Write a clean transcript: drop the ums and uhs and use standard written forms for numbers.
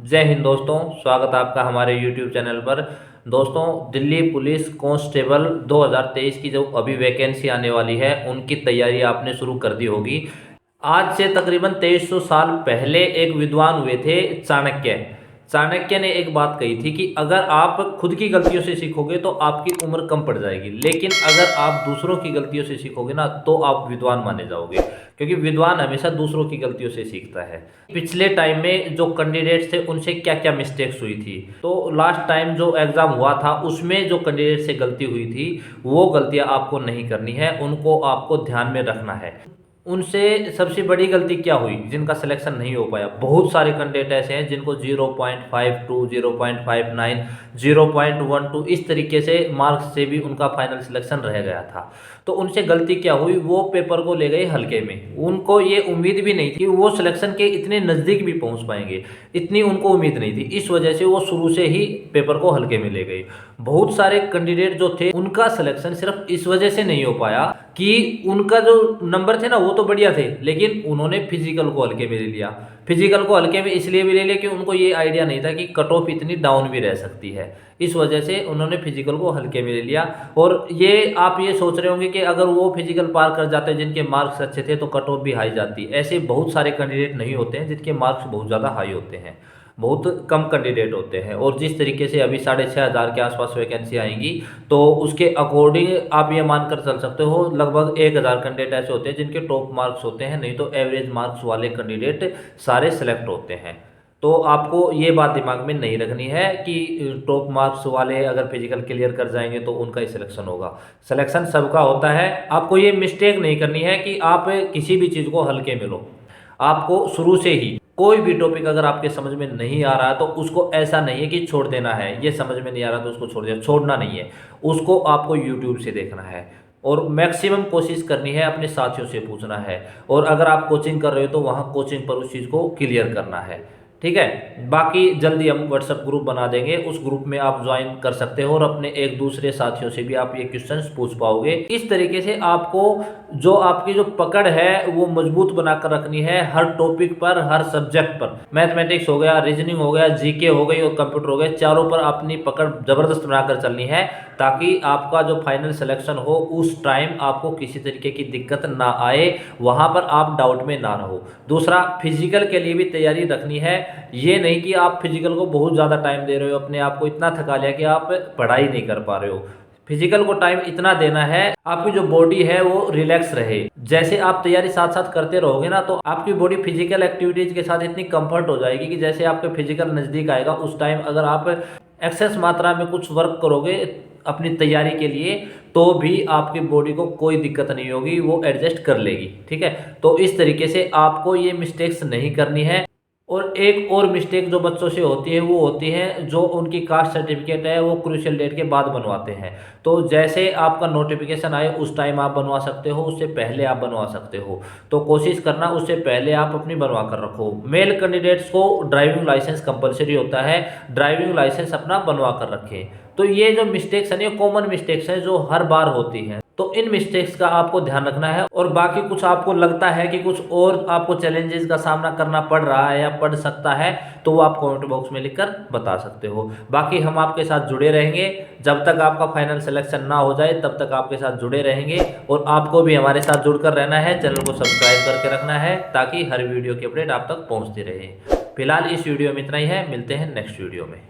जय हिंद दोस्तों, स्वागत है आपका हमारे YouTube चैनल पर। दोस्तों, दिल्ली पुलिस कांस्टेबल 2023 की जो अभी वैकेंसी आने वाली है उनकी तैयारी आपने शुरू कर दी होगी। आज से तकरीबन 2300 साल पहले एक विद्वान हुए थे चाणक्य। चाणक्य ने एक बात कही थी कि अगर आप खुद की गलतियों से सीखोगे तो आपकी उम्र कम पड़ जाएगी, लेकिन अगर आप दूसरों की गलतियों से सीखोगे ना तो आप विद्वान माने जाओगे, क्योंकि विद्वान हमेशा दूसरों की गलतियों से सीखता है। पिछले टाइम में जो कैंडिडेट्स थे उनसे क्या क्या मिस्टेक्स हुई थी, तो लास्ट टाइम जो एग्जाम हुआ था उसमें जो कैंडिडेट से गलती हुई थी वो गलतियां आपको नहीं करनी है, उनको आपको ध्यान में रखना है। उनसे सबसे बड़ी गलती क्या हुई जिनका सिलेक्शन नहीं हो पाया? बहुत सारे कैंडिडेट ऐसे हैं जिनको 0.52, 0.59, 0.12 इस तरीके से मार्क्स से भी उनका फाइनल सिलेक्शन रह गया था। तो उनसे गलती क्या हुई, वो पेपर को ले गए हल्के में। उनको ये उम्मीद भी नहीं थी कि वो सिलेक्शन के इतने नज़दीक भी पहुंच पाएंगे, इतनी उनको उम्मीद नहीं थी। इस वजह से वो शुरू से ही पेपर को हल्के में ले गए। बहुत सारे कैंडिडेट जो थे उनका सिलेक्शन सिर्फ इस वजह से नहीं हो पाया कि उनका जो नंबर थे ना वो तो बढ़िया थे, लेकिन उन्होंने फिजिकल को हल्के में ले लिया। फिजिकल को हल्के में इसलिए भी ले लिया कि उनको ये आइडिया नहीं था कि कट ऑफ इतनी डाउन भी रह सकती है। इस वजह से उन्होंने फिजिकल को हल्के में ले लिया। और ये आप ये सोच रहे होंगे कि अगर वो फिजिकल पार कर जाते जिनके मार्क्स अच्छे थे तो कट ऑफ भी हाई जाती। ऐसे बहुत सारे कैंडिडेट नहीं होते हैं जिनके मार्क्स बहुत ज़्यादा हाई होते हैं, बहुत कम कैंडिडेट होते हैं। और जिस तरीके से अभी 6500 के आसपास वैकेंसी आएंगी तो उसके अकॉर्डिंग आप ये मानकर चल सकते हो लगभग 1000 कैंडिडेट ऐसे होते हैं जिनके टॉप मार्क्स होते हैं, नहीं तो एवरेज मार्क्स वाले कैंडिडेट सारे सेलेक्ट होते हैं। तो आपको ये बात दिमाग में नहीं रखनी है कि टॉप मार्क्स वाले अगर फिजिकल क्लियर कर जाएंगे तो उनका ही सिलेक्शन होगा। सिलेक्शन सबका होता है। आपको ये मिस्टेक नहीं करनी है कि आप किसी भी चीज़ को हल्के में लो। आपको शुरू से ही कोई भी टॉपिक अगर आपके समझ में नहीं आ रहा है तो उसको ऐसा नहीं है कि छोड़ देना है, ये समझ में नहीं आ रहा तो उसको छोड़ देना, छोड़ना नहीं है। उसको आपको यूट्यूब से देखना है और मैक्सिमम कोशिश करनी है अपने साथियों से पूछना है। और अगर आप कोचिंग कर रहे हो तो वहाँ कोचिंग पर उस चीज़ को क्लियर करना है, ठीक है। बाकी जल्दी हम व्हाट्सएप ग्रुप बना देंगे, उस ग्रुप में आप ज्वाइन कर सकते हो और अपने एक दूसरे साथियों से भी आप ये क्वेश्चंस पूछ पाओगे। इस तरीके से आपको जो आपकी जो पकड़ है वो मजबूत बनाकर रखनी है हर टॉपिक पर, हर सब्जेक्ट पर। मैथमेटिक्स हो गया, रीजनिंग हो गया, जीके हो गई और कंप्यूटर हो गया, चारों पर अपनी पकड़ जबरदस्त बनाकर चलनी है ताकि आपका जो फाइनल सिलेक्शन हो उस टाइम आपको किसी तरीके की दिक्कत ना आए, वहां पर आप डाउट में ना रहो। दूसरा, फिजिकल के लिए भी तैयारी रखनी है। ये नहीं कि आप फिजिकल को बहुत ज़्यादा टाइम दे रहे हो, अपने आप को इतना थका लिया कि आप पढ़ाई नहीं कर पा रहे हो। फिजिकल को टाइम इतना देना है आपकी जो बॉडी है वो रिलैक्स रहे। जैसे आप तैयारी साथ साथ करते रहोगे ना तो आपकी बॉडी फिजिकल एक्टिविटीज के साथ इतनी कंफर्ट हो जाएगी कि जैसे आपके फिजिकल नज़दीक आएगा उस टाइम अगर आप एक्सेस मात्रा में कुछ वर्क करोगे अपनी तैयारी के लिए तो भी आपकी बॉडी को कोई दिक्कत नहीं होगी, वो एडजस्ट कर लेगी, ठीक है। तो इस तरीके से आपको ये मिस्टेक्स नहीं करनी है। और एक और मिस्टेक जो बच्चों से होती है वो होती है जो उनकी कास्ट सर्टिफिकेट है वो क्रूशियल डेट के बाद बनवाते हैं। तो जैसे आपका नोटिफिकेशन आए उस टाइम आप बनवा सकते हो, उससे पहले आप बनवा सकते हो। तो कोशिश करना उससे पहले आप अपनी बनवा कर रखो। मेल कैंडिडेट्स को ड्राइविंग लाइसेंस कंपलसरी होता है, ड्राइविंग लाइसेंस अपना बनवा कर रखें। तो ये जो मिस्टेक्स हैं ये कॉमन मिस्टेक्स हैं जो हर बार होती हैं, तो इन मिस्टेक्स का आपको ध्यान रखना है। और बाकी कुछ आपको लगता है कि कुछ और आपको चैलेंजेस का सामना करना पड़ रहा है या पड़ सकता है तो वो आप कमेंट बॉक्स में लिखकर बता सकते हो। बाकी हम आपके साथ जुड़े रहेंगे, जब तक आपका फाइनल सिलेक्शन ना हो जाए तब तक आपके साथ जुड़े रहेंगे। और आपको भी हमारे साथ जुड़कर रहना है, चैनल को सब्सक्राइब करके रखना है ताकि हर वीडियो की अपडेट आप तक पहुँचती रहे। फिलहाल इस वीडियो में इतना ही है, मिलते हैं नेक्स्ट वीडियो में।